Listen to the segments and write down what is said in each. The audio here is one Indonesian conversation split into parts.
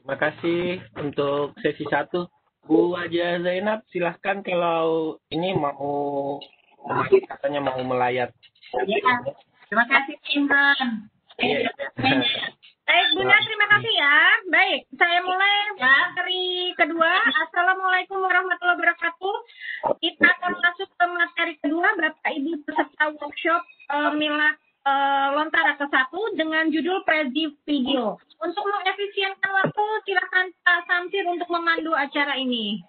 Terima kasih untuk sesi satu. Bu Haja Zainab, silahkan kalau ini mau katanya mau melayat. Ya, terima kasih Imran. Iya. Baik Bunda, terima kasih ya. Baik, saya mulai dari kedua. Assalamualaikum warahmatullahi wabarakatuh. Kita akan masuk ke materi kedua, Bapak Ibu peserta workshop Milat Lontara ke-1 dengan judul Prezi Video. Untuk mengefisienkan waktu, silakan Pak Samsir untuk memandu acara ini.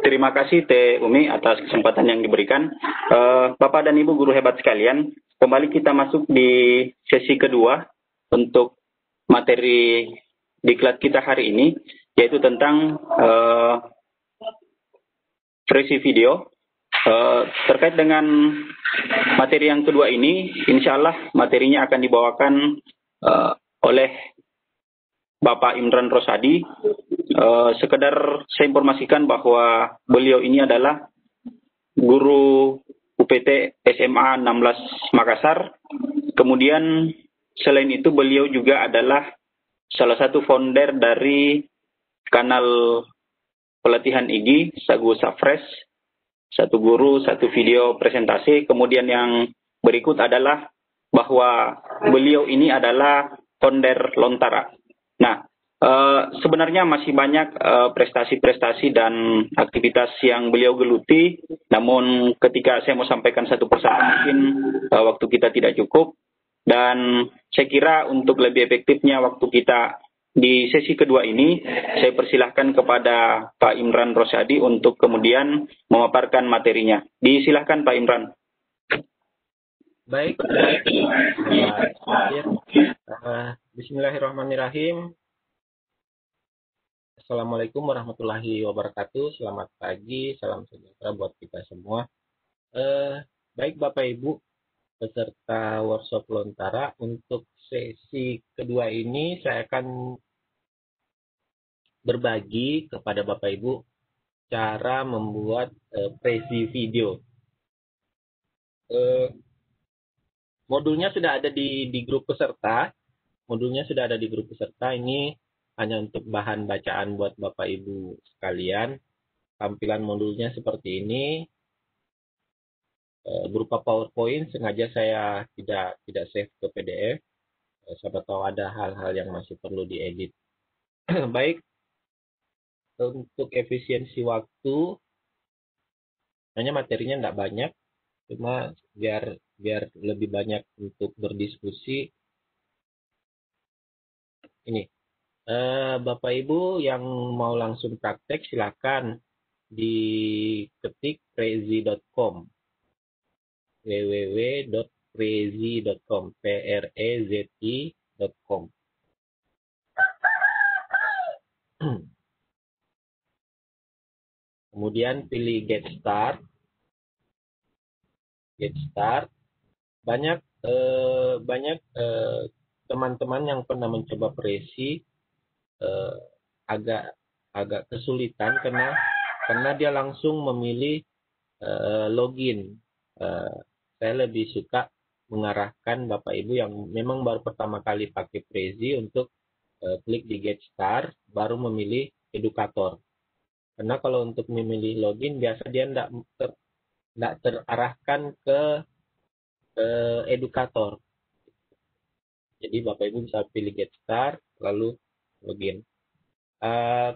Terima kasih Teh Umi atas kesempatan yang diberikan. Bapak dan Ibu guru hebat sekalian, kembali kita masuk di sesi kedua untuk materi diklat kita hari ini, yaitu tentang Prezi Video. Terkait dengan materi yang kedua ini, insya Allah materinya akan dibawakan oleh Bapak Imran Rosadi. Sekedar saya informasikan bahwa beliau ini adalah guru UPT SMA 16 Makassar. Kemudian selain itu beliau juga adalah salah satu founder dari kanal pelatihan IG Sagu Safres. Satu guru, satu video presentasi. Kemudian yang berikut adalah bahwa beliau ini adalah founder Lontara. Nah, sebenarnya masih banyak prestasi-prestasi dan aktivitas yang beliau geluti. Namun ketika saya mau sampaikan satu persatu mungkin waktu kita tidak cukup. Dan saya kira untuk lebih efektifnya waktu kita di sesi kedua ini, saya persilahkan kepada Pak Imran Rosadi untuk kemudian memaparkan materinya. Disilahkan Pak Imran. Baik. Bismillahirrahmanirrahim. Assalamualaikum warahmatullahi wabarakatuh. Selamat pagi, salam sejahtera buat kita semua. Baik Bapak Ibu peserta workshop Lontara, untuk sesi kedua ini saya akan berbagi kepada Bapak Ibu cara membuat Prezi Video. Modulnya sudah ada di grup peserta. Modulnya sudah ada di grup peserta. Ini hanya untuk bahan bacaan buat Bapak Ibu sekalian. Tampilan modulnya seperti ini. Berupa PowerPoint, sengaja saya tidak save ke PDF. Siapa tahu ada hal-hal yang masih perlu diedit. Baik, untuk efisiensi waktu, hanya materinya tidak banyak, cuma biar lebih banyak untuk berdiskusi. Ini, Bapak Ibu yang mau langsung praktek silakan diketik prezi.com. www.prezi.com prezi.com. Kemudian pilih Get Start. Banyak teman-teman yang pernah mencoba Prezi agak kesulitan karena dia langsung memilih login. Saya lebih suka mengarahkan Bapak Ibu yang memang baru pertama kali pakai Prezi untuk klik di Get Start, baru memilih edukator. Karena kalau untuk memilih login, biasa dia tidak terarahkan ke edukator. Jadi Bapak Ibu bisa pilih Get Start, lalu login.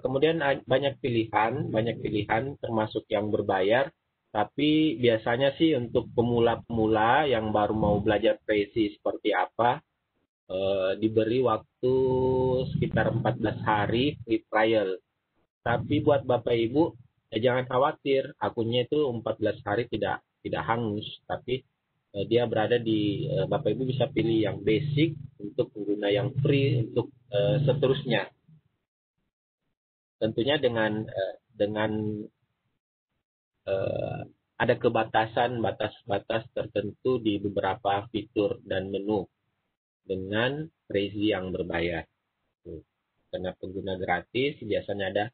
Kemudian banyak pilihan termasuk yang berbayar. Tapi biasanya sih untuk pemula-pemula yang baru mau belajar Prezi seperti apa, diberi waktu sekitar 14 hari free trial. Tapi buat Bapak Ibu, jangan khawatir, akunnya itu 14 hari tidak hangus. Tapi dia berada di, Bapak Ibu bisa pilih yang basic untuk pengguna yang free untuk seterusnya. Tentunya dengan ada kebatasan, batas tertentu di beberapa fitur dan menu dengan Prezi yang berbayar. Karena pengguna gratis biasanya ada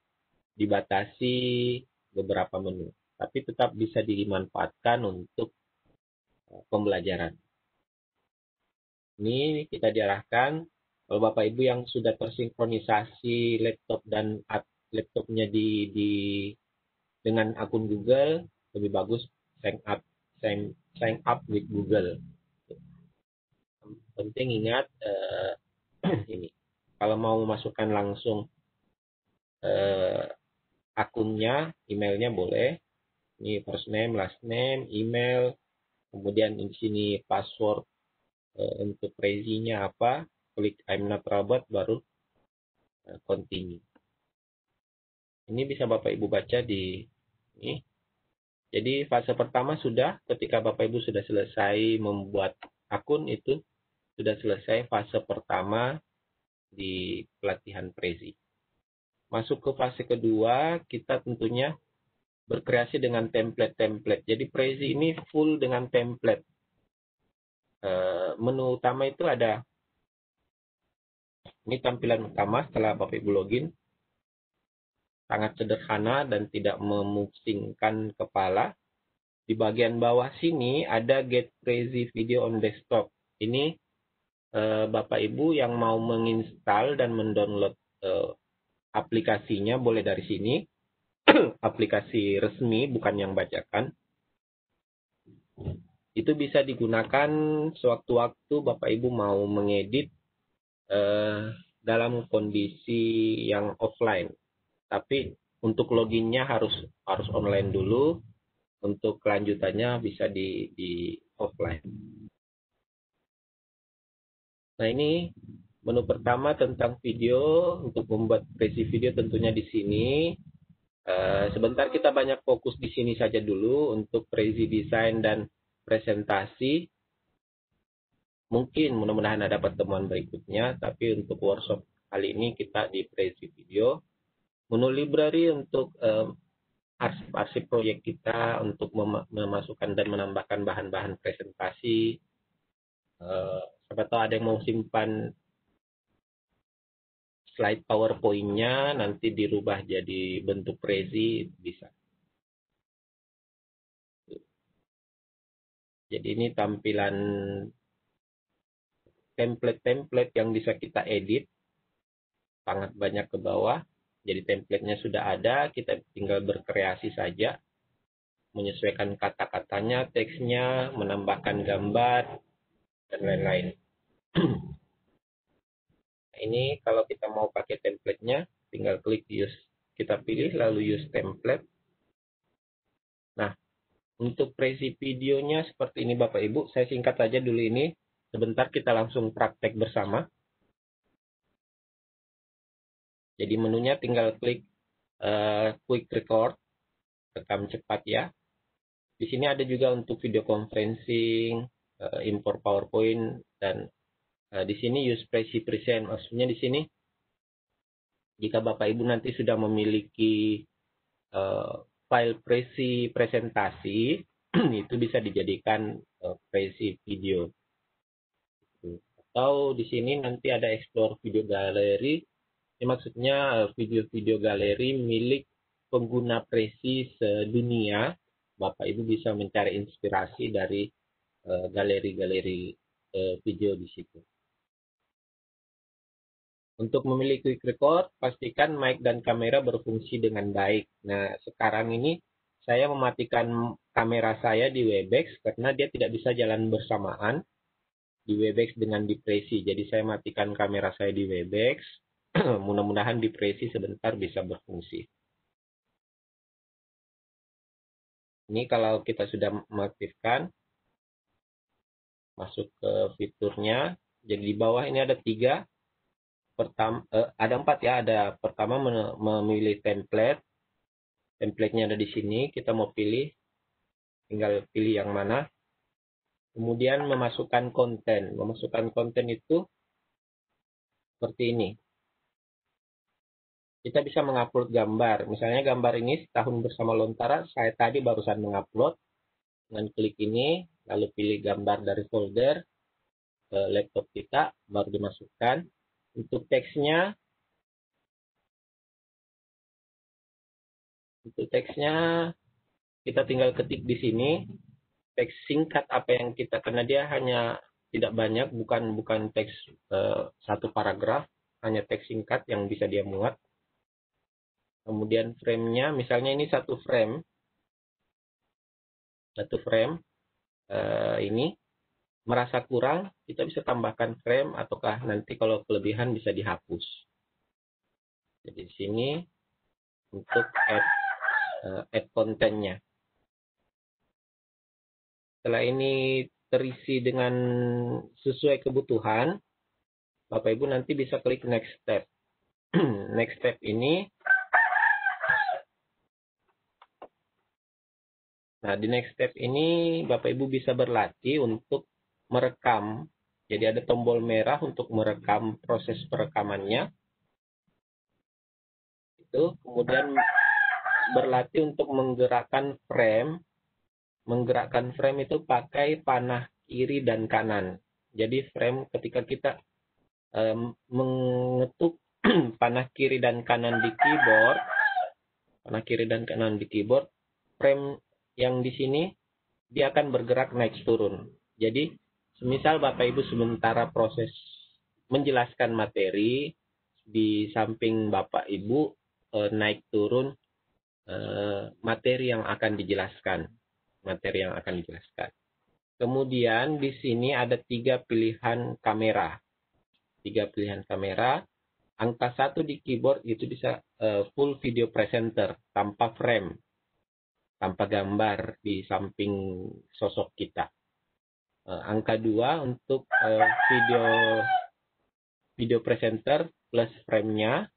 dibatasi beberapa menu, tapi tetap bisa dimanfaatkan untuk pembelajaran. Ini kita diarahkan Kalau Bapak Ibu yang sudah tersinkronisasi laptop dan laptopnya dengan akun Google, lebih bagus sign up with Google. Penting ingat ini. Kalau mau masukkan langsung akunnya, emailnya boleh. Ini first name, last name, email, kemudian di sini password untuk Prezi-nya apa, klik I'm not robot, baru continue. Ini bisa Bapak Ibu baca di ini. Jadi fase pertama sudah, ketika Bapak Ibu sudah selesai membuat akun itu, sudah selesai fase pertama di pelatihan Prezi. Masuk ke fase kedua, kita tentunya berkreasi dengan template-template. Jadi Prezi ini full dengan template. Menu utama itu ada, ini tampilan utama setelah Bapak Ibu login. Sangat sederhana dan tidak memusingkan kepala. Di bagian bawah sini ada Get Prezi Video on Desktop. Ini Bapak Ibu yang mau menginstal dan mendownload aplikasinya boleh dari sini. Aplikasi resmi, bukan yang bajakan. Itu bisa digunakan sewaktu-waktu Bapak Ibu mau mengedit dalam kondisi yang offline. Tapi untuk loginnya harus online dulu. Untuk kelanjutannya bisa di offline. Nah, ini menu pertama tentang video. Untuk membuat Prezi video tentunya di sini. Sebentar kita banyak fokus di sini saja dulu untuk Prezi desain dan presentasi. Mungkin mudah-mudahan ada pertemuan berikutnya, tapi untuk workshop kali ini kita di Prezi video. Menu library untuk arsip-arsip proyek kita, untuk memasukkan dan menambahkan bahan-bahan presentasi. Siapa tahu ada yang mau simpan slide PowerPoint-nya, nanti dirubah jadi bentuk Prezi, bisa. Jadi ini tampilan template-template yang bisa kita edit. Sangat banyak ke bawah. Jadi template-nya sudah ada, kita tinggal berkreasi saja. Menyesuaikan kata-katanya, teksnya, menambahkan gambar, dan lain-lain. Ini kalau kita mau pakai template-nya, tinggal klik use. Kita pilih lalu use template. Nah, untuk Prezi videonya seperti ini Bapak Ibu. Saya singkat saja dulu ini. Sebentar kita langsung praktek bersama. Jadi menunya tinggal klik quick record, rekam cepat ya. Di sini ada juga untuk video conferencing, import PowerPoint, dan di sini use Prezi present. Maksudnya di sini jika Bapak Ibu nanti sudah memiliki file Prezi presentasi, itu bisa dijadikan Prezi video. Atau di sini nanti ada explore video gallery. Ini maksudnya video-video galeri milik pengguna Prezi sedunia. Bapak Ibu bisa mencari inspirasi dari galeri-galeri video di situ. Untuk memilih quick record, pastikan mic dan kamera berfungsi dengan baik. Nah, sekarang ini saya mematikan kamera saya di Webex karena dia tidak bisa jalan bersamaan di Webex dengan di Prezi. Jadi saya matikan kamera saya di Webex. Mudah-mudahan di Prezi sebentar bisa berfungsi. Ini kalau kita sudah mengaktifkan, masuk ke fiturnya. Jadi di bawah ini ada 3. Ada 4 ya. Ada pertama memilih template. Template-nya ada di sini. Kita mau pilih, tinggal pilih yang mana. Kemudian memasukkan konten. Memasukkan konten itu seperti ini. Kita bisa mengupload gambar. Misalnya gambar ini setahun bersama Lontara, saya tadi barusan mengupload. Dengan klik ini, lalu pilih gambar dari folder laptop kita, baru dimasukkan. Untuk teksnya, kita tinggal ketik di sini. Teks singkat apa yang kita, karena dia hanya tidak banyak, bukan teks satu paragraf, hanya teks singkat yang bisa dia muat. Kemudian frame-nya, misalnya ini satu frame ini merasa kurang, kita bisa tambahkan frame, ataukah nanti kalau kelebihan bisa dihapus. Jadi di sini untuk add kontennya. Setelah ini terisi dengan sesuai kebutuhan, Bapak Ibu nanti bisa klik next step. Next step ini, nah di next step ini Bapak Ibu bisa berlatih untuk merekam. Jadi ada tombol merah untuk merekam proses perekamannya. Itu kemudian berlatih untuk menggerakkan frame. Menggerakkan frame itu pakai panah kiri dan kanan. Jadi frame ketika kita mengetuk panah kiri dan kanan di keyboard, frame yang di sini dia akan bergerak naik turun. Jadi semisal Bapak Ibu sementara proses menjelaskan materi, di samping Bapak Ibu naik turun materi yang akan dijelaskan. Kemudian di sini ada 3 pilihan kamera. Angka 1 di keyboard itu bisa full video presenter tanpa frame, tanpa gambar di samping sosok kita. Angka 2 untuk video presenter plus frame-nya.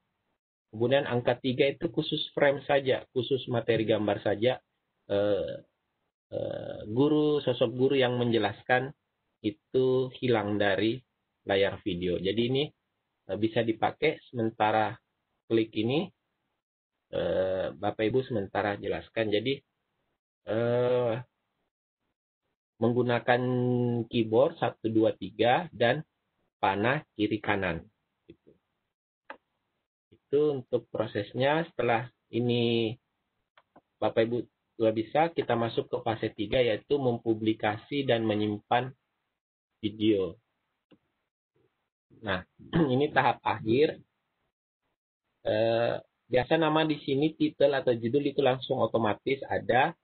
Kemudian angka 3 itu khusus frame saja, khusus materi gambar saja. Sosok guru yang menjelaskan itu hilang dari layar video. Jadi ini bisa dipakai sementara klik ini, Bapak Ibu sementara jelaskan. Jadi menggunakan keyboard 1, 2, 3 dan panah kiri kanan. Itu untuk prosesnya. Setelah ini Bapak Ibu sudah bisa, kita masuk ke fase 3 yaitu mempublikasi dan menyimpan video. Nah, ini tahap akhir. Biasa nama di sini title atau judul itu langsung otomatis ada,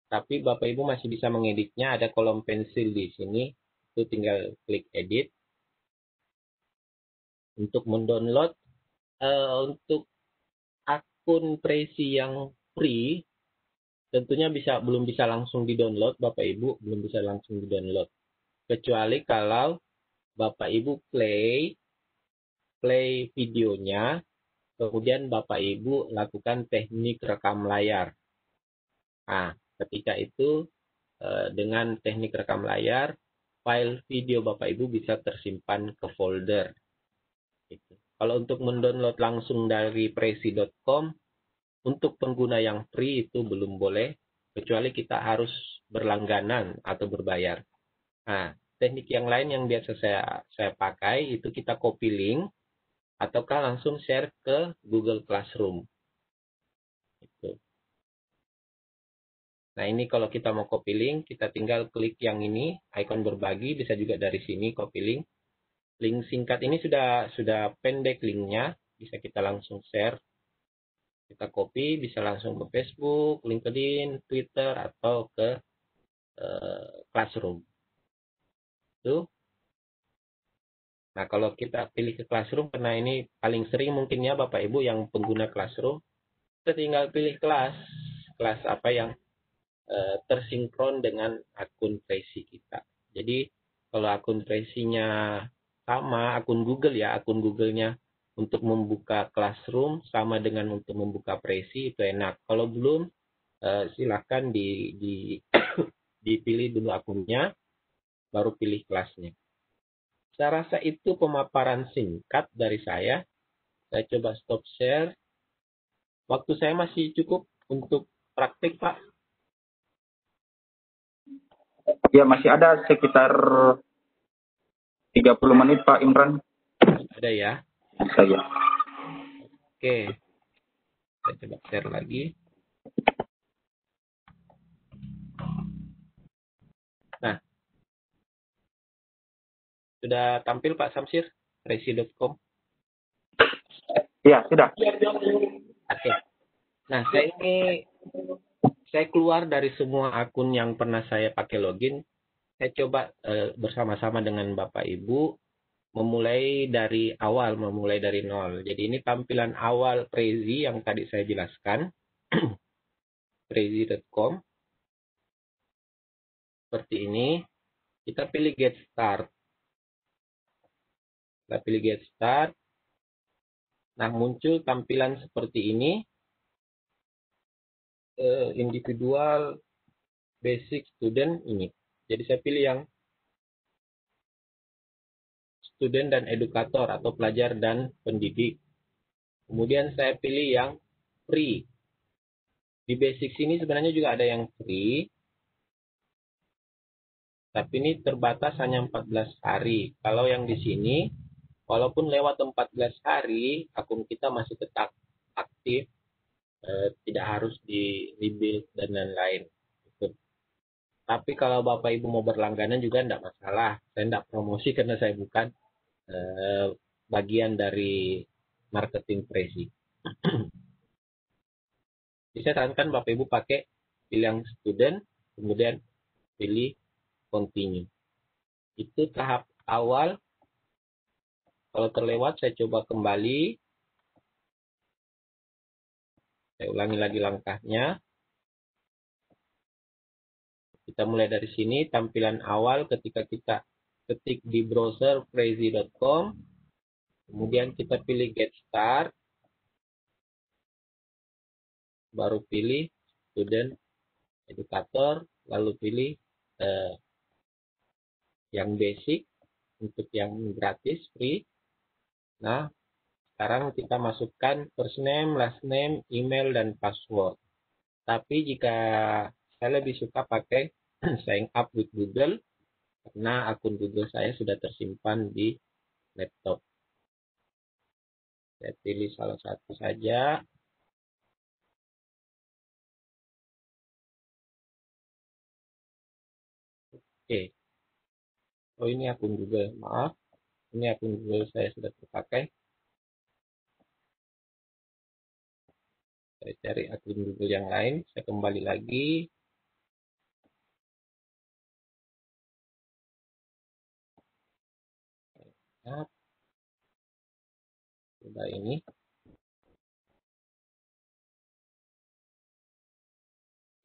tapi Bapak Ibu masih bisa mengeditnya. Ada kolom pensil di sini, itu tinggal klik edit. Untuk mendownload, untuk akun Prezi yang free, tentunya belum bisa langsung di-download, Bapak Ibu belum bisa langsung di-download. Kecuali kalau Bapak Ibu play videonya, kemudian Bapak Ibu lakukan teknik rekam layar. Nah, ketika itu dengan teknik rekam layar, file video Bapak Ibu bisa tersimpan ke folder. Gitu. Kalau untuk mendownload langsung dari prezi.com, untuk pengguna yang free itu belum boleh, kecuali kita harus berlangganan atau berbayar. Nah, teknik yang lain yang biasa saya pakai itu kita copy link ataukah langsung share ke Google Classroom. Gitu. Nah, ini kalau kita mau copy link, kita tinggal klik yang ini, icon berbagi, bisa juga dari sini copy link. Link singkat ini sudah pendek linknya, bisa kita langsung share. Kita copy, bisa langsung ke Facebook, LinkedIn, Twitter, atau ke Classroom. Itu. Nah, kalau kita pilih ke Classroom, karena ini paling sering mungkin ya Bapak Ibu yang pengguna Classroom, kita tinggal pilih kelas apa yang tersinkron dengan akun Prezi kita. Jadi, kalau akun Prezinya sama, akun Google-nya untuk membuka Classroom sama dengan untuk membuka Prezi itu enak. Kalau belum, silakan dipilih dulu akunnya, baru pilih kelasnya. Saya rasa itu pemaparan singkat dari saya. Saya coba stop share. Waktu saya masih cukup untuk praktik, Pak. Ya, masih ada sekitar 30 menit, Pak Imran. Ada ya? Ada ya. Oke. Saya coba share lagi. Nah, Sudah tampil Pak Samsir, resi.com? Ya, sudah. Oke. Nah, saya keluar dari semua akun yang pernah saya pakai login. Saya coba bersama-sama dengan Bapak Ibu memulai dari awal, memulai dari nol. Jadi ini tampilan awal Prezi yang tadi saya jelaskan. Prezi.com. Seperti ini. Kita pilih Get Start. Kita pilih Get Start. Nah, muncul tampilan seperti ini. Individual, basic, student, ini. Jadi saya pilih yang student dan edukator atau pelajar dan pendidik. Kemudian saya pilih yang free. Di basic sini sebenarnya juga ada yang free. Tapi ini terbatas hanya 14 hari. Kalau yang di sini, walaupun lewat 14 hari, akun kita masih tetap aktif. Tidak harus di-rebuild dan lain-lain. Tapi kalau Bapak Ibu mau berlangganan juga tidak masalah. Saya tidak promosi karena saya bukan bagian dari marketing Prezi. Jadi saya sarankan Bapak Ibu pakai pilih yang student, kemudian pilih continue. Itu tahap awal. Kalau terlewat saya coba kembali. Saya ulangi lagi langkahnya. Kita mulai dari sini, tampilan awal ketika kita ketik di browser prezi.com. Kemudian kita pilih Get Start. Baru pilih Student, Educator. Lalu pilih yang basic. Untuk yang gratis, free. Nah, sekarang kita masukkan first name, last name, email, dan password. Tapi jika saya lebih suka pakai sign up with Google, karena akun Google saya sudah tersimpan di laptop. Saya pilih salah satu saja. Oke. Oh, ini akun Google. Maaf. Ini akun Google saya sudah terpakai. Saya cari akun Google yang lain. Saya kembali lagi. Nah, coba ini.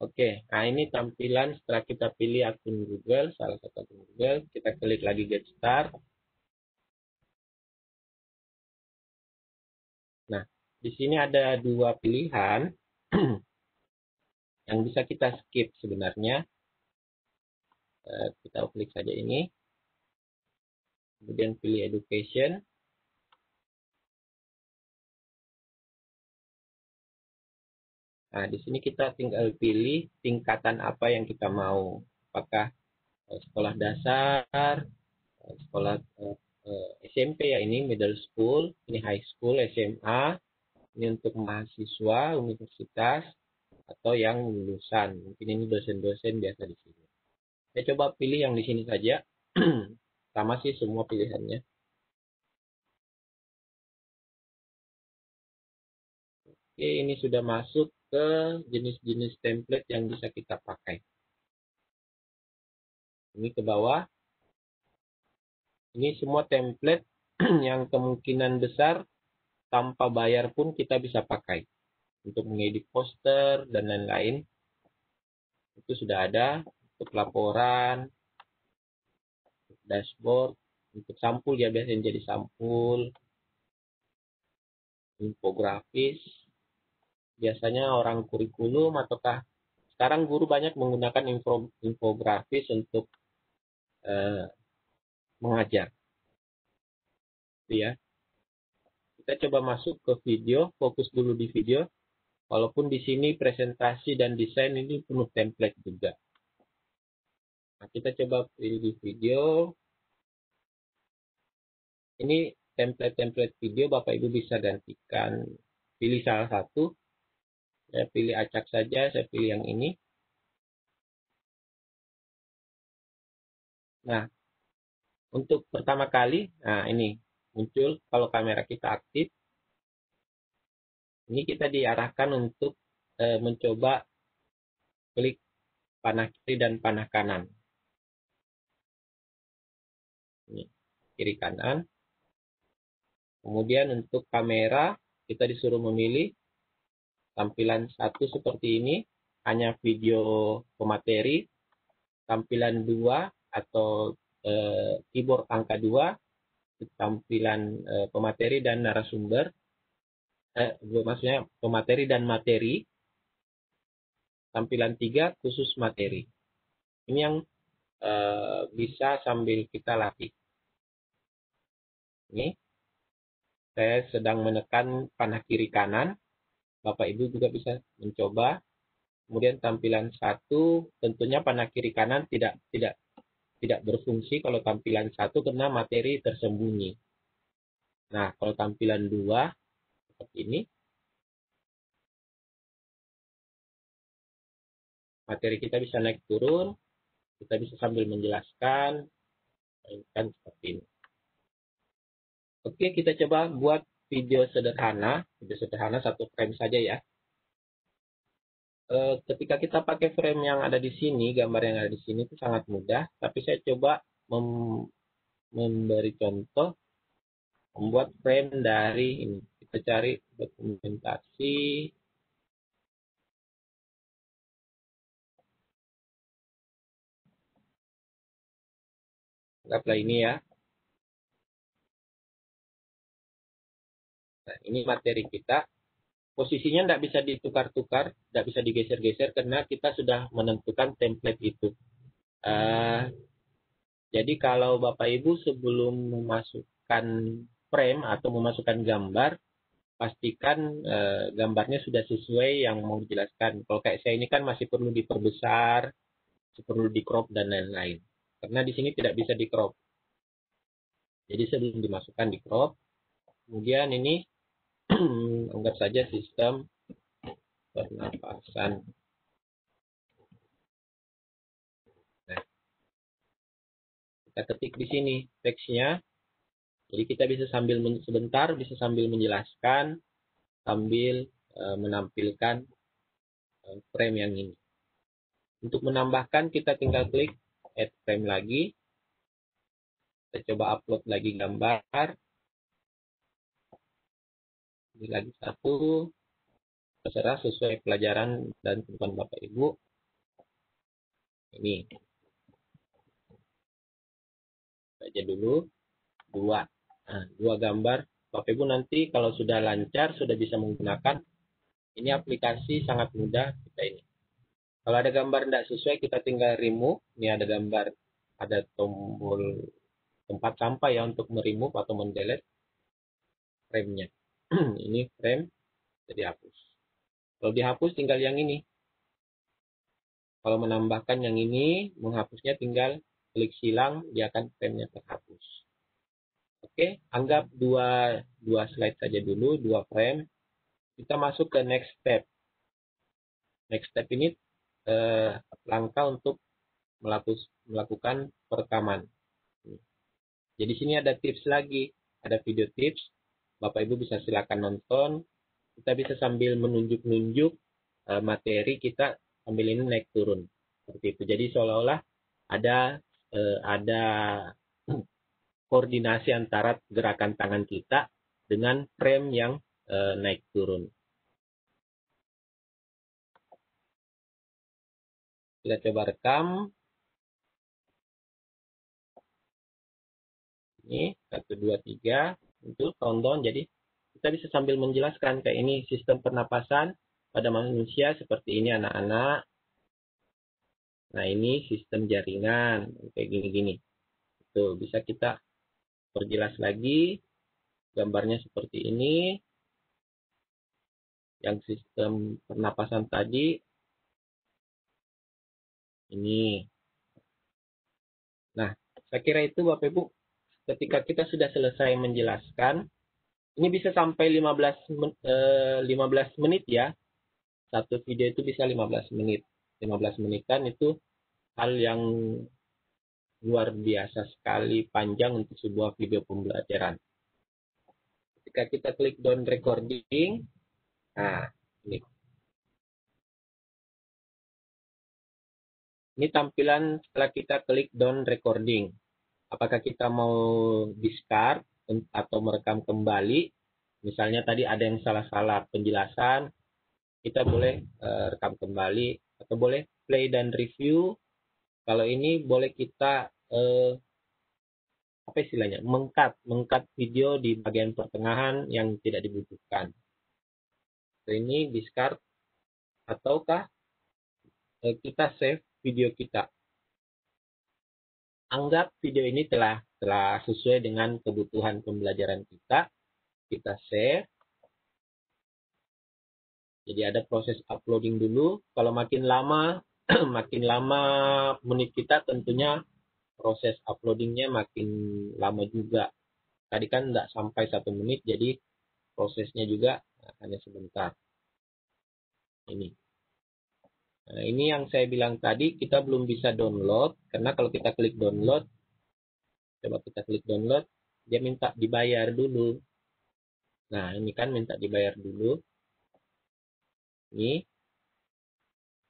Oke, nah ini tampilan setelah kita pilih akun Google, salah satu akun Google, kita klik lagi Get Start. Nah, di sini ada dua pilihan yang bisa kita skip sebenarnya. Kita klik saja ini. Kemudian pilih Education. Nah, di sini kita tinggal pilih tingkatan apa yang kita mau. Apakah sekolah dasar, sekolah SMP ya, ini middle school, ini high school, SMA, ini untuk mahasiswa, universitas, atau yang lulusan. Mungkin ini dosen-dosen biasa di sini. Saya coba pilih yang di sini saja. Sama sih semua pilihannya. Oke, ini sudah masuk ke jenis-jenis template yang bisa kita pakai. Ini ke bawah. Ini semua template yang kemungkinan besar tanpa bayar pun kita bisa pakai. Untuk mengedit poster dan lain-lain. Itu sudah ada. Untuk laporan, dashboard, untuk sampul ya biasanya jadi sampul, infografis. Biasanya orang kurikulum ataukah sekarang guru banyak menggunakan infografis untuk mengajar. Itu ya. Kita coba masuk ke video, fokus dulu di video. Walaupun di sini presentasi dan desain ini penuh template juga. Nah, kita coba pilih di video. Ini template-template video Bapak Ibu bisa gantikan. Pilih salah satu. Saya pilih acak saja, saya pilih yang ini. Nah, Untuk pertama kali, nah ini muncul kalau kamera kita aktif. Ini kita diarahkan untuk mencoba klik panah kiri dan panah kanan. Ini, kiri kanan. Kemudian untuk kamera, kita disuruh memilih tampilan 1 seperti ini, hanya video pemateri. Tampilan 2 atau keyboard angka 2, tampilan pemateri dan narasumber. Maksudnya pemateri dan materi. Tampilan 3 khusus materi. Ini yang bisa sambil kita latih. Ini saya sedang menekan panah kiri kanan. Bapak Ibu juga bisa mencoba. Kemudian tampilan 1, tentunya panah kiri kanan tidak berfungsi kalau tampilan 1 karena materi tersembunyi. Nah, kalau tampilan 2 seperti ini, materi kita bisa naik turun, kita bisa sambil menjelaskan, mainkan seperti ini. Oke, kita coba buat video sederhana 1 frame saja ya. Ketika kita pakai frame yang ada di sini, gambar yang ada di sini itu sangat mudah, tapi saya coba memberi contoh membuat frame dari ini. Kita cari dokumentasi. Anggaplah ini ya. Nah, ini materi kita. Posisinya tidak bisa ditukar-tukar, tidak bisa digeser-geser karena kita sudah menentukan template itu. Jadi kalau Bapak Ibu sebelum memasukkan frame atau memasukkan gambar, pastikan gambarnya sudah sesuai yang mau dijelaskan. Kalau kayak saya ini kan masih perlu diperbesar, perlu di crop dan lain-lain. Karena di sini tidak bisa di crop. Jadi sebelum dimasukkan di crop, kemudian ini anggap saja sistem pernapasan. Nah, kita ketik di sini teksnya. Jadi kita bisa sambil sebentar bisa sambil menjelaskan, sambil menampilkan frame yang ini. Untuk menambahkan kita tinggal klik add frame lagi. Kita coba upload lagi gambar. Ini lagi 1. Terserah sesuai pelajaran dan kebutuhan Bapak Ibu. Ini. Saja dulu. 2. Nah, 2 gambar. Bapak Ibu nanti kalau sudah lancar, sudah bisa menggunakan. Ini aplikasi sangat mudah kita ini. Kalau ada gambar tidak sesuai, kita tinggal remove. Ini ada gambar, ada tombol tempat sampah ya untuk meremove atau mendelete frame-nya. Ini frame jadi hapus. Kalau dihapus tinggal yang ini. Kalau menambahkan yang ini, menghapusnya tinggal klik silang, dia akan frame-nya terhapus. Oke, anggap dua slide saja dulu, 2 frame. Kita masuk ke next step. Next step ini langkah untuk melakukan perekaman. Jadi sini ada tips lagi, ada video tips. Bapak Ibu bisa silakan nonton. Kita bisa sambil menunjuk-nunjuk materi kita sambil ini naik turun. Seperti itu. Jadi seolah-olah ada koordinasi antara gerakan tangan kita dengan frame yang naik turun. Kita coba rekam. Ini 1, 2, 3 untuk countdown. Jadi kita bisa sambil menjelaskan kayak ini sistem pernapasan pada manusia seperti ini anak-anak. Nah ini sistem jaringan kayak gini-gini. Tuh bisa kita perjelas lagi. Gambarnya seperti ini. Yang sistem pernapasan tadi ini. Nah saya kira itu Bapak Ibu. Ketika kita sudah selesai menjelaskan, ini bisa sampai 15 menit ya. Satu video itu bisa 15 menit. 15 menitan itu hal yang luar biasa sekali panjang untuk sebuah video pembelajaran. Ketika kita klik down recording, nah ini tampilan setelah kita klik down recording. Apakah kita mau discard atau merekam kembali? Misalnya tadi ada yang salah-salah penjelasan, kita boleh rekam kembali atau boleh play dan review. Kalau ini boleh kita apa istilahnya, mengkat video di bagian pertengahan yang tidak dibutuhkan. Ini discard ataukah kita save video kita. Anggap video ini telah sesuai dengan kebutuhan pembelajaran kita. Kita save. Jadi ada proses uploading dulu. Kalau makin lama menit kita, tentunya proses uploadingnya makin lama juga. Tadi kan tidak sampai 1 menit, jadi prosesnya juga hanya sebentar. Ini. Nah, ini yang saya bilang tadi, kita belum bisa download, karena kalau kita klik download, coba kita klik download, dia minta dibayar dulu. Nah, ini kan minta dibayar dulu. Ini.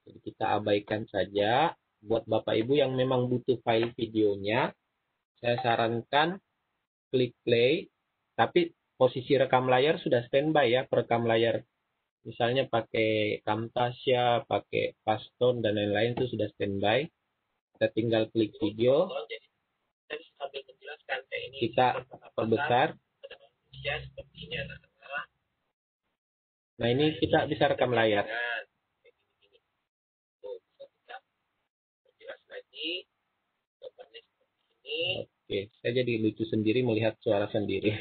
Jadi kita abaikan saja. Buat Bapak Ibu yang memang butuh file videonya, saya sarankan klik play, tapi posisi rekam layar sudah standby ya, perekam layar. Misalnya pakai Camtasia, pakai Fastone, dan lain-lain itu sudah standby. Kita tinggal klik video. Kita perbesar. Nah, ini kita bisa rekam layar. Oke, saya jadi lucu sendiri melihat suara sendiri.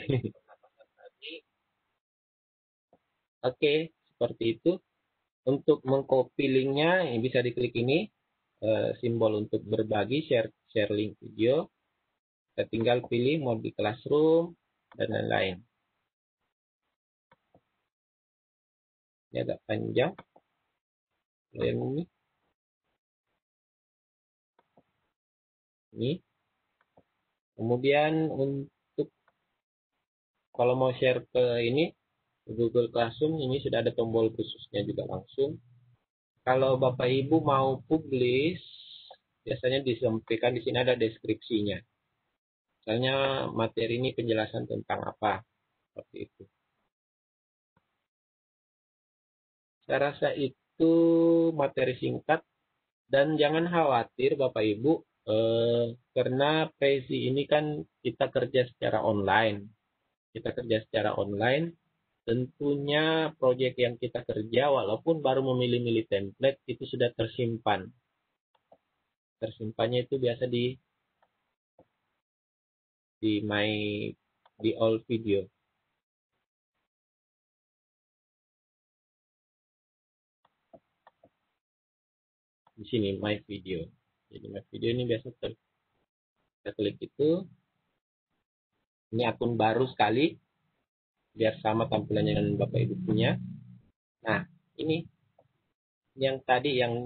Oke, seperti itu. Untuk mengcopy linknya, bisa diklik ini, simbol untuk berbagi, share link video. Kita tinggal pilih mau di classroom, dan lain-lain. Ini agak panjang. Ini. Kemudian untuk kalau mau share ke ini, Google Classroom, ini sudah ada tombol khususnya juga langsung. Kalau Bapak Ibu mau publish, biasanya disampaikan di sini ada deskripsinya. Misalnya materi ini penjelasan tentang apa, seperti itu. Saya rasa itu materi singkat, dan jangan khawatir Bapak Ibu, karena Prezi ini kan kita kerja secara online. Tentunya proyek yang kita kerja, walaupun baru memilih-milih template, itu sudah tersimpan. Tersimpannya itu biasa di all video. Di sini my video. Jadi my video ini biasa kita klik itu. Ini akun baru sekali, biar sama tampilannya dengan Bapak Ibu punya. Nah, ini yang tadi yang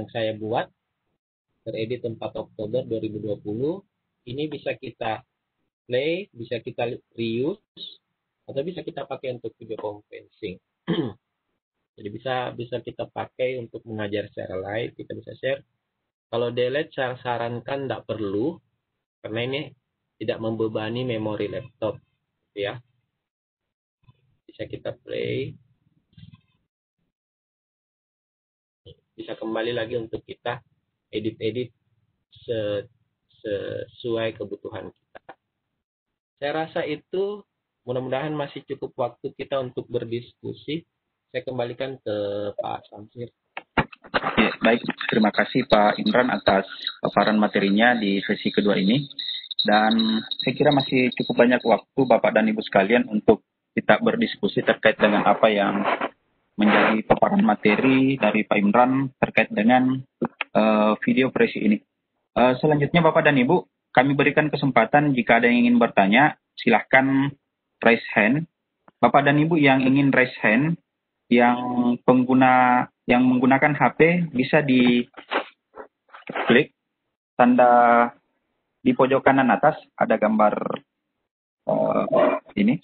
saya buat, teredit 4 Oktober 2020. Ini bisa kita play, bisa kita reuse, atau bisa kita pakai untuk video conferencing. Jadi bisa kita pakai untuk mengajar secara live, kita bisa share. Kalau delete saya sarankan tidak perlu, karena ini tidak membebani memori laptop, ya. Bisa kita play, bisa kembali lagi untuk kita edit sesuai kebutuhan kita. Saya rasa itu mudah-mudahan masih cukup waktu kita untuk berdiskusi. Saya kembalikan ke Pak Samsir. Ya, baik, terima kasih Pak Imran atas paparan materinya di sesi kedua ini. Dan saya kira masih cukup banyak waktu Bapak dan Ibu sekalian untuk kita berdiskusi terkait dengan apa yang menjadi paparan materi dari Pak Imran terkait dengan video Prezi ini. Selanjutnya Bapak dan Ibu, kami berikan kesempatan jika ada yang ingin bertanya, silahkan raise hand. Bapak dan Ibu yang ingin raise hand, yang menggunakan HP bisa diklik tanda di pojok kanan atas ada gambar ini.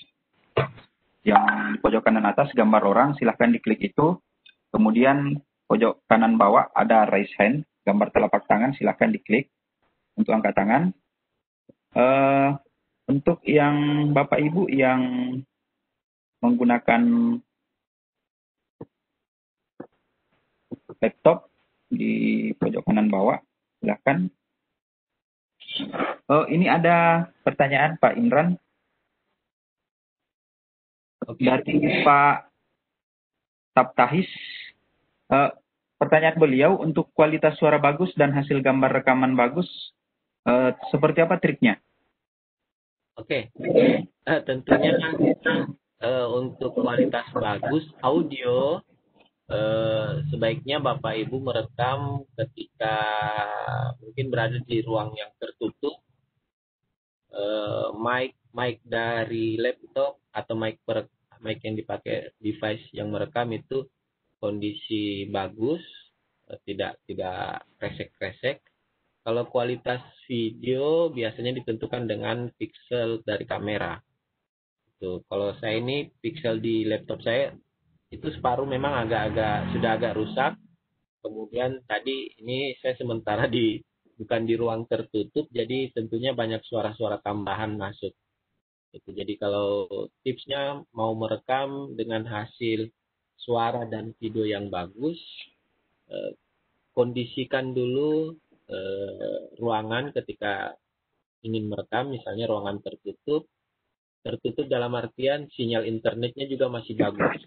Yang di pojok kanan atas gambar orang, silahkan diklik itu. Kemudian pojok kanan bawah ada raise hand, gambar telapak tangan, silahkan diklik untuk angkat tangan. Untuk yang Bapak Ibu yang menggunakan laptop di pojok kanan bawah, silahkan. Ini ada pertanyaan Pak Imran. Dari Pak Taptahis. Pertanyaan beliau, untuk kualitas suara bagus dan hasil gambar rekaman bagus, seperti apa triknya? Oke. Tentunya untuk kualitas bagus audio, sebaiknya Bapak Ibu merekam ketika mungkin berada di ruang yang tertutup, mic dari laptop atau mic yang dipakai device yang merekam itu kondisi bagus, tidak kresek-kresek. Kalau kualitas video biasanya ditentukan dengan pixel dari kamera. Tuh, kalau saya ini pixel di laptop saya itu separuh memang sudah agak rusak. Kemudian tadi ini saya sementara bukan di ruang tertutup, jadi tentunya banyak suara-suara tambahan masuk. Itu. Jadi kalau tipsnya mau merekam dengan hasil suara dan video yang bagus, kondisikan dulu ruangan ketika ingin merekam, misalnya ruangan tertutup dalam artian sinyal internetnya juga masih bagus.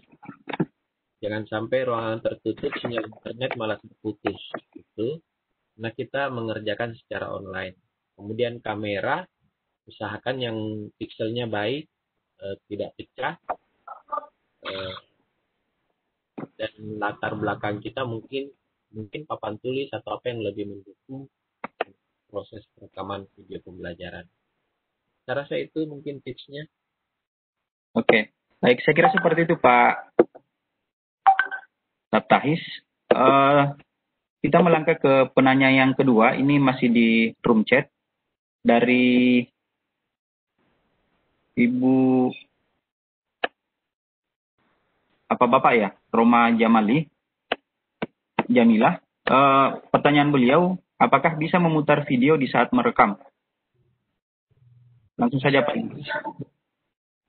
Jangan sampai ruangan tertutup sinyal internet malah terputus. Gitu. Nah, kita mengerjakan secara online. Kemudian kamera, usahakan yang pixelnya baik, tidak pecah, dan latar belakang kita mungkin papan tulis atau apa yang lebih mendukung proses rekaman video pembelajaran. Saya rasa itu mungkin tipsnya. Oke, baik, saya kira seperti itu Pak Taptahis. Kita melangkah ke penanya yang kedua, ini masih di room chat dari Ibu Bapak ya, Roma Jamilah. Pertanyaan beliau, apakah bisa memutar video di saat merekam? Langsung saja Pak.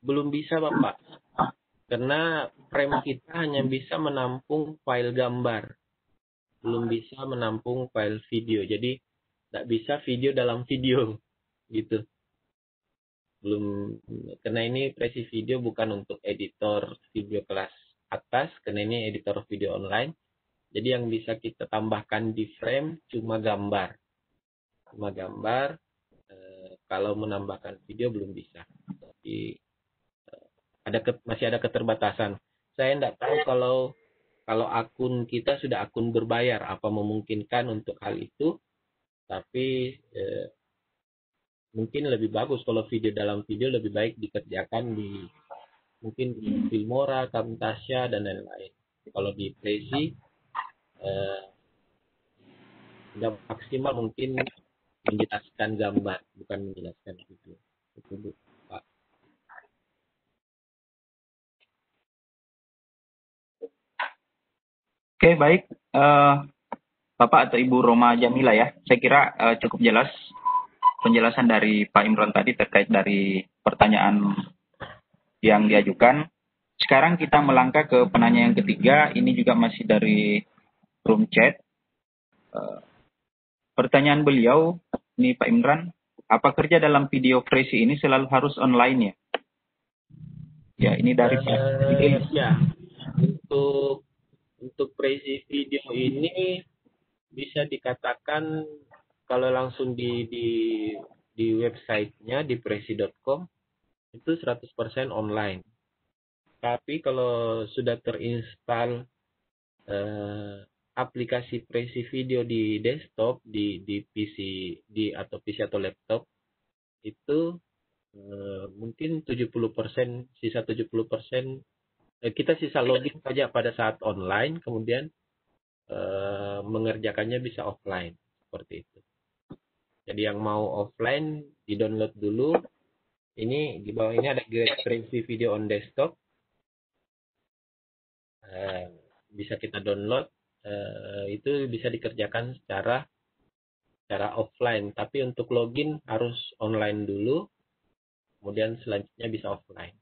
Belum bisa Bapak. Karena frame kita hanya bisa menampung file gambar. Belum bisa menampung file video. Jadi tidak bisa video dalam video. Gitu. Belum, karena ini Prezi Video bukan untuk editor video kelas atas, karena ini editor video online. Jadi yang bisa kita tambahkan di frame cuma gambar. Kalau menambahkan video belum bisa. Jadi masih ada keterbatasan. Saya tidak tahu kalau akun kita sudah akun berbayar, apa memungkinkan untuk hal itu. Tapi mungkin lebih bagus kalau video dalam video lebih baik dikerjakan mungkin di Filmora, Camtasia, dan lain-lain. Kalau di Prezi sudah maksimal mungkin menjelaskan gambar, bukan menjelaskan video. Itu Pak. Oke, baik. Bapak atau Ibu Roma Jamila ya, saya kira cukup jelas penjelasan dari Pak Imran tadi terkait dari pertanyaan yang diajukan. Sekarang kita melangkah ke penanya yang ketiga, ini juga masih dari room chat. Pertanyaan beliau, ini Pak Imran, apa kerja dalam video Prezi ini selalu harus online ya? Ya, ini dari ya, untuk Prezi Video ini bisa dikatakan kalau langsung di websitenya di prezi.com itu 100% online. Tapi kalau sudah terinstall aplikasi Prezi Video di desktop, di PC atau PC atau laptop, itu mungkin 70%, sisa 70%, kita sisa login saja pada saat online, kemudian mengerjakannya bisa offline, seperti itu. Jadi yang mau offline di-download dulu. Ini di bawah ini ada Get Preview Video on Desktop. Bisa kita download. Itu bisa dikerjakan secara offline. Tapi untuk login harus online dulu. Kemudian selanjutnya bisa offline.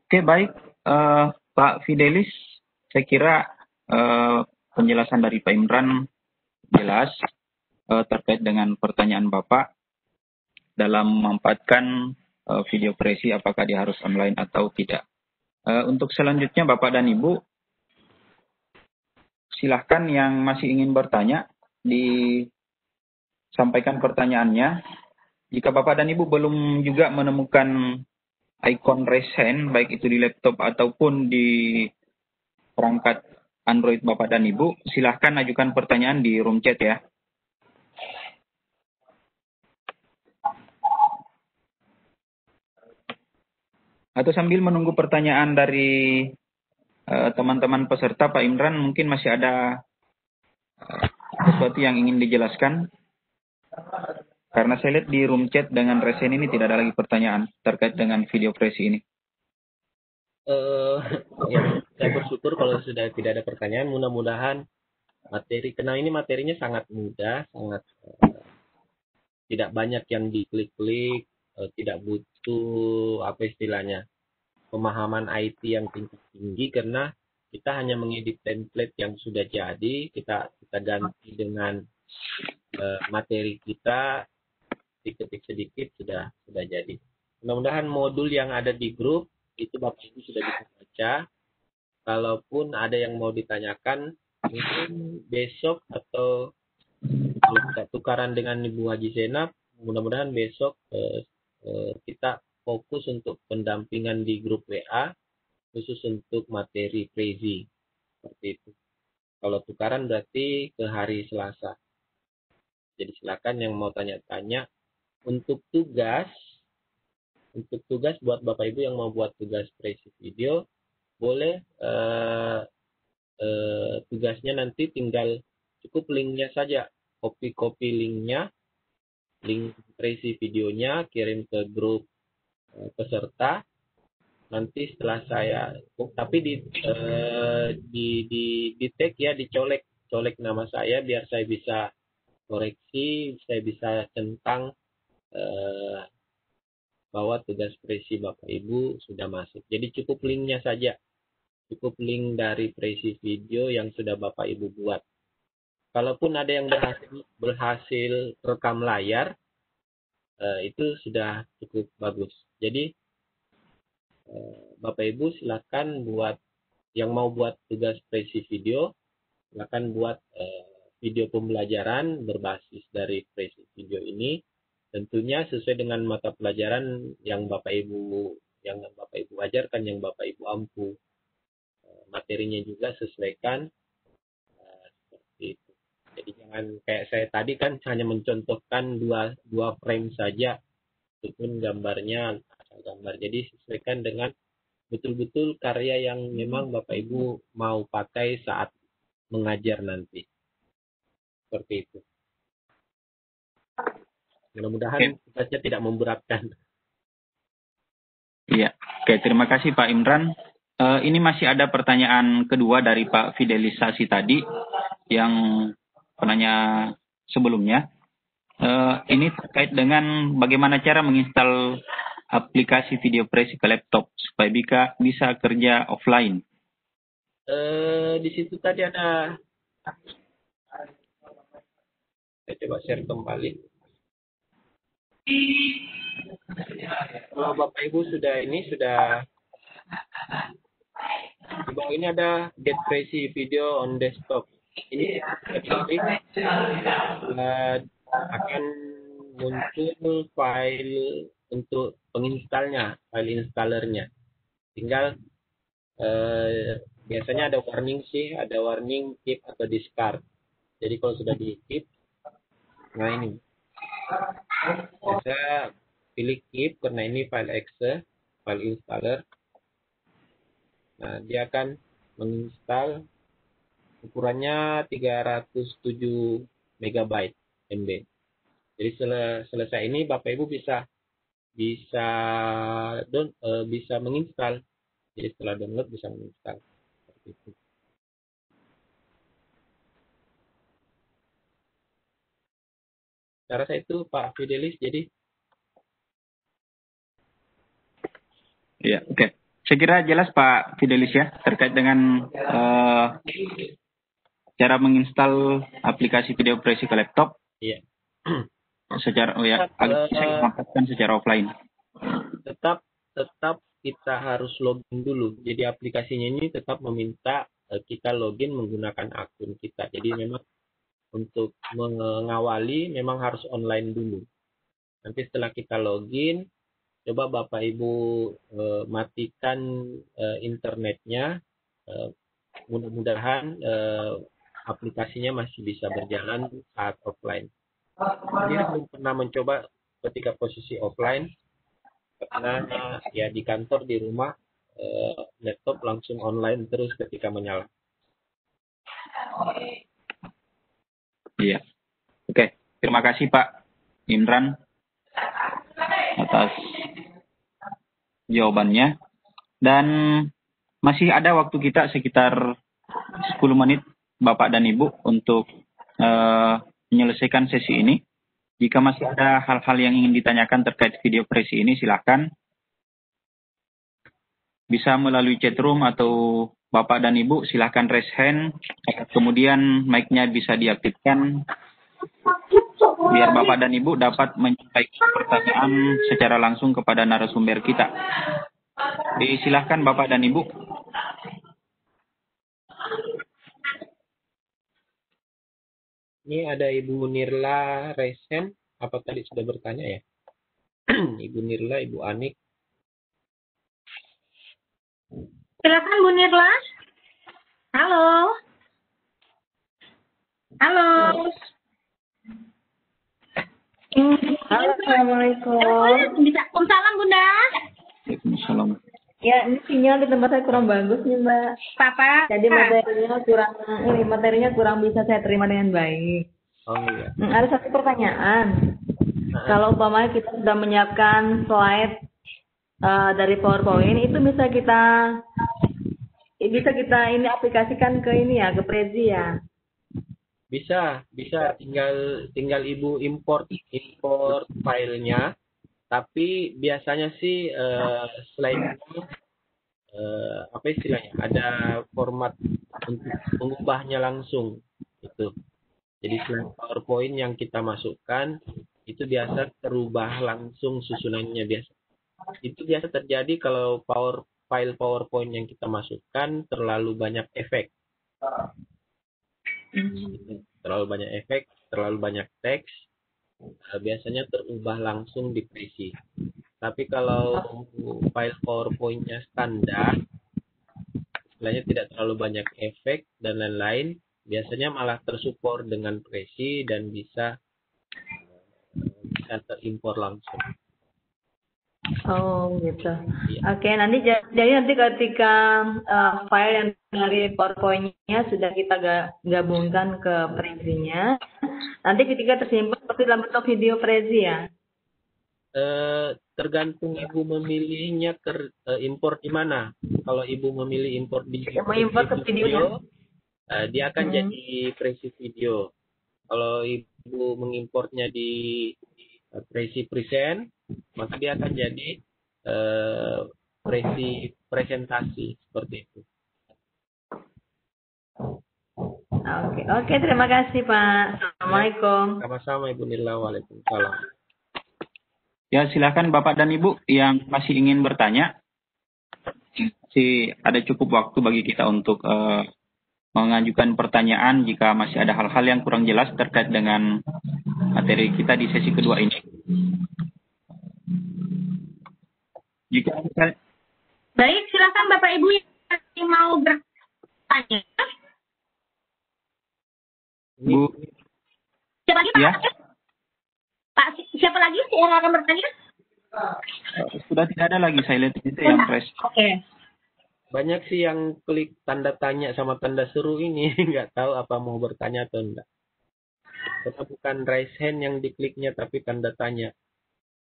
Oke, baik. Pak Fidelis, saya kira penjelasan dari Pak Imran jelas terkait dengan pertanyaan Bapak dalam memanfaatkan video Prezi apakah dia harus online atau tidak. Untuk selanjutnya Bapak dan Ibu, silahkan yang masih ingin bertanya disampaikan pertanyaannya. Jika Bapak dan Ibu belum juga menemukan icon raise hand, baik itu di laptop ataupun di perangkat Android Bapak dan Ibu, silahkan ajukan pertanyaan di room chat ya. Atau sambil menunggu pertanyaan dari teman-teman peserta, Pak Imran, mungkin masih ada sesuatu yang ingin dijelaskan? Karena saya lihat di room chat dengan resen ini tidak ada lagi pertanyaan terkait dengan video Prezi ini. Ya, saya bersyukur kalau sudah tidak ada pertanyaan. Mudah-mudahan karena ini materinya sangat mudah, sangat tidak banyak yang diklik-klik, tidak butuh apa istilahnya pemahaman IT yang tinggi karena kita hanya mengedit template yang sudah jadi, kita ganti dengan materi kita sedikit sedikit sudah jadi. Mudah-mudahan modul yang ada di grup itu Bapak Ibu sudah bisa baca. Kalaupun ada yang mau ditanyakan, mungkin besok atau kalau tidak tukaran dengan Ibu Haji Senap, mudah-mudahan besok kita fokus untuk pendampingan di grup WA khusus untuk materi Prezi. Seperti itu. Kalau tukaran berarti ke hari Selasa. Jadi silakan yang mau tanya-tanya. Untuk tugas buat Bapak Ibu yang mau buat tugas Prezi video, boleh tugasnya nanti tinggal cukup linknya saja, copy linknya, link Prezi videonya, kirim ke grup peserta. Nanti setelah saya, tapi di tag ya, colek nama saya biar saya bisa koreksi, saya bisa centang bahwa tugas Prezi Bapak Ibu sudah masuk. Jadi cukup linknya saja. Cukup link dari Prezi video yang sudah Bapak Ibu buat. Kalaupun ada yang berhasil rekam layar, itu sudah cukup bagus. Jadi Bapak Ibu silakan buat yang mau buat tugas Prezi video, silakan buat video pembelajaran berbasis dari Prezi video ini. Tentunya sesuai dengan mata pelajaran yang Bapak Ibu ajarkan, yang Bapak Ibu ampu. Materinya juga sesuaikan seperti itu. Jadi jangan kayak saya tadi kan hanya mencontohkan dua frame saja, itu pun gambarnya gambar. Jadi sesuaikan dengan betul-betul karya yang memang Bapak Ibu mau pakai saat mengajar nanti. Seperti itu. Mudah-mudahan tugasnya tidak memberatkan. Iya, oke, terima kasih Pak Imran. Ini masih ada pertanyaan kedua dari Pak Fidelisasi tadi yang penanya sebelumnya. Ini terkait dengan bagaimana cara menginstal aplikasi video Prezi ke laptop supaya bisa kerja offline. Di situ tadi ada, saya coba share kembali. Kalau Bapak Ibu sudah di bawah ini ada Get Prezi Video on Desktop. Ini akan muncul file untuk penginstalnya, file installernya. Tinggal biasanya ada warning keep atau discard. Jadi kalau sudah di keep, nah ini saya pilih keep karena ini file exe, file installer. Nah, dia akan menginstal ukurannya 307 megabyte MB. Jadi selesai ini Bapak Ibu bisa bisa bisa menginstal. Jadi setelah download bisa menginstal. Seperti itu. Cara saya itu Pak Fidelis, jadi Ya, oke. Saya kira jelas Pak Fidelis ya terkait dengan cara menginstal aplikasi video operasi ke laptop. iya. Secara agak bisa dimanfaatkan secara offline. Tetap kita harus login dulu. Jadi aplikasinya ini tetap meminta kita login menggunakan akun kita. Jadi memang untuk mengawali memang harus online dulu. Nanti setelah kita login, coba Bapak Ibu matikan internetnya. Mudah-mudahan aplikasinya masih bisa berjalan saat offline. Jadi belum pernah mencoba ketika posisi offline, karena ya di kantor, di rumah, laptop langsung online terus ketika menyala. Iya. Oke. Terima kasih Pak Imran atas jawabannya. Dan masih ada waktu kita sekitar 10 menit Bapak dan Ibu untuk menyelesaikan sesi ini. Jika masih ada hal-hal yang ingin ditanyakan terkait video operasi ini, silakan. Bisa melalui chat room atau Bapak dan Ibu silakan raise hand. Kemudian mic-nya bisa diaktifkan biar Bapak dan Ibu dapat menyampaikan pertanyaan secara langsung kepada narasumber kita. Silakan Bapak dan Ibu. Ini ada Ibu Nirla Resen. Apa tadi sudah bertanya ya? Ibu Nirla, Ibu Anik. Silakan Bu Nirla. Halo. Halo. Assalamualaikum. Bisa. Salam Bunda. Waalaikumsalam. Ya, ini sinyal di tempat saya kurang bagus nih, Mbak. Papa. Jadi materinya kurang bisa saya terima dengan baik. Oh iya. Ada satu pertanyaan. Kalau umpamanya kita sudah menyiapkan slide dari PowerPoint, itu bisa kita ini aplikasikan ke ini ya, ke Prezi ya. Bisa tinggal Ibu import filenya. Tapi biasanya sih slide apa istilahnya? Ada format untuk mengubahnya langsung itu. Jadi slide PowerPoint yang kita masukkan itu biasa terubah langsung susunannya biasa. Itu biasa terjadi kalau file PowerPoint yang kita masukkan terlalu banyak efek. Terlalu banyak efek, terlalu banyak teks, biasanya terubah langsung di Prezi. Tapi kalau file PowerPoint-nya standar, istilahnya tidak terlalu banyak efek dan lain-lain, biasanya malah tersupport dengan Prezi dan bisa terimpor langsung. Oh gitu. Iya. Oke, jadi nanti ketika file yang dari PowerPoint-nya sudah kita gabungkan ke Prezi-nya, nanti ketika tersimpan seperti dalam bentuk video Prezi ya? Tergantung Ibu memilihnya import di mana. Kalau Ibu memilih import di Mengimport ke videonya. dia akan jadi Prezi video. Kalau Ibu mengimportnya di Prezi Present, maka dia akan jadi Prezi presentasi seperti itu. Oke, terima kasih Pak. Assalamualaikum. Sama-sama Ibu Nirla, waalaikumsalam. Ya, silakan Bapak dan Ibu yang masih ingin bertanya. Masih ada cukup waktu bagi kita untuk mengajukan pertanyaan jika masih ada hal-hal yang kurang jelas terkait dengan materi kita di sesi kedua ini. Baik, silakan Bapak Ibu yang mau bertanya. Bu. Siapa lagi Pak? Ya. Pak, siapa lagi yang akan bertanya? Sudah tidak ada lagi, saya lihat itu yang press. Oke. Banyak sih yang klik tanda tanya sama tanda seru ini. Nggak tahu apa mau bertanya atau enggak. Tetap bukan raise hand yang dikliknya, tapi tanda tanya.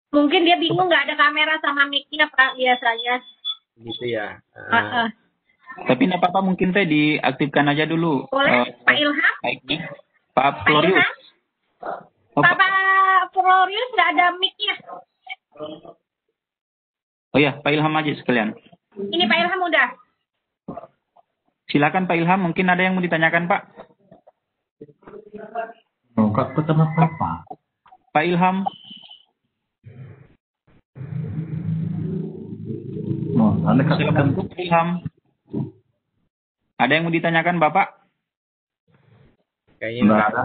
Mungkin dia bingung nggak ada kamera sama mic-nya, Pak, biasanya. Gitu ya. Tapi nggak apa-apa, mungkin teh diaktifkan aja dulu. Boleh, Pak Ilham? Baiknya. Pak Pak Florius. Ilham? Pak Florius nggak ada mic-nya. Oh ya, Pak Ilham aja sekalian. Ini Pak Ilham udah. Silakan Pak Ilham, mungkin ada yang mau ditanyakan Pak. Enggak ketemu apa-apa. Pak Ilham. Oh, Anda katakan Pak Ilham. Ada yang mau ditanyakan Bapak? Kayaknya enggak ada.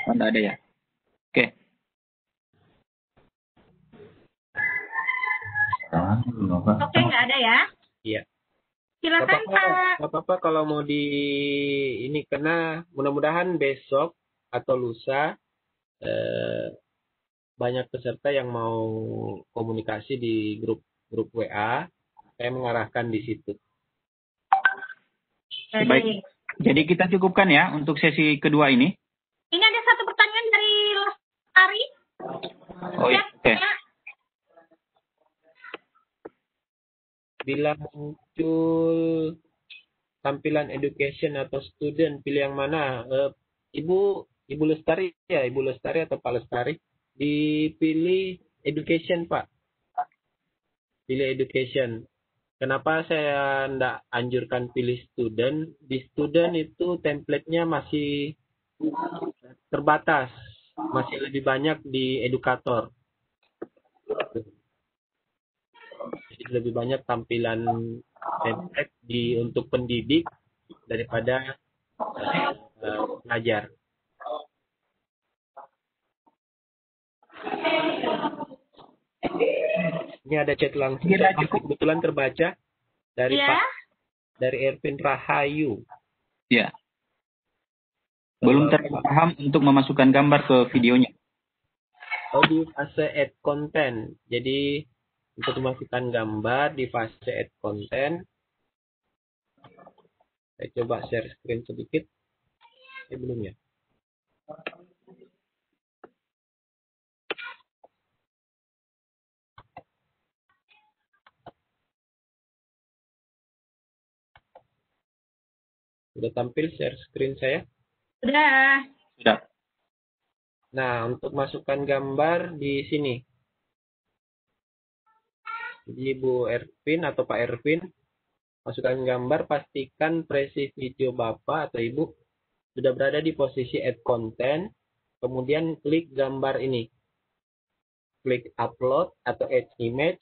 Enggak ada ya. Oke. Oke, nggak ada ya. Iya. Silakan Pak. Nggak apa-apa kalau mau di ini, karena mudah-mudahan besok atau lusa banyak peserta yang mau komunikasi di grup WA. Saya mengarahkan di situ. Baik. Jadi kita cukupkan ya untuk sesi kedua ini. Ini ada satu pertanyaan dari Lestari. Oh iya, oke. Bila muncul tampilan education atau student, pilih yang mana? Ibu Lestari ya, Ibu Lestari atau Pak Lestari? Dipilih education, Pak. Pilih education. Kenapa saya tidak anjurkan pilih student? Di student itu template-nya masih terbatas. Masih lebih banyak di edukator. Jadi lebih banyak tampilan template untuk pendidik daripada pelajar. Ini ada chat langsung, kebetulan terbaca dari dari Ervin Rahayu. Ya. Belum terpaham untuk memasukkan gambar ke videonya. Oh, di fase add content. Jadi untuk memasukkan gambar di fase add content. Saya coba share screen sedikit. Belum ya? Sudah tampil share screen saya? Sudah. Sudah. Nah, untuk masukkan gambar di sini. Jadi Bu Ervin atau Pak Ervin, masukkan gambar, pastikan presi video Bapak atau Ibu sudah berada di posisi add content, kemudian klik gambar ini. Klik upload atau add image,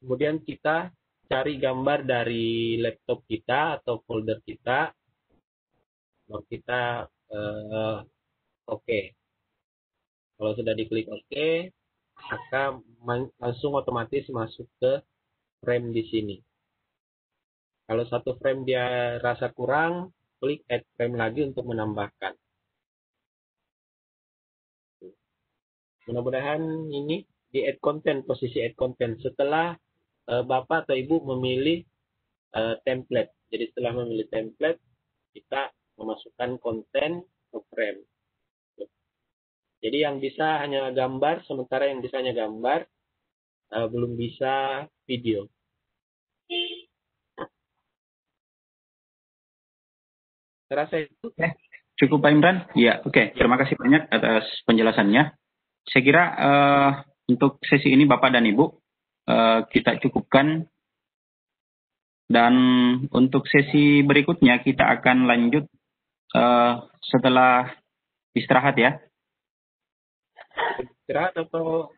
kemudian kita cari gambar dari laptop kita atau folder kita. Lalu kita oke. Kalau sudah diklik oke, maka langsung otomatis masuk ke frame di sini. Kalau satu frame dia rasa kurang, klik add frame lagi untuk menambahkan. Mudah-mudahan ini di add content, posisi add content. Setelah Bapak atau Ibu memilih template. Jadi setelah memilih template, kita memasukkan konten ke frame. Jadi yang bisa hanya gambar, sementara yang bisa hanya gambar, belum bisa video. Terasa itu? Cukup Pak Imran? Ya, oke. Terima kasih banyak atas penjelasannya. Saya kira untuk sesi ini Bapak dan Ibu kita cukupkan. Dan untuk sesi berikutnya kita akan lanjut setelah istirahat ya. Istirahat atau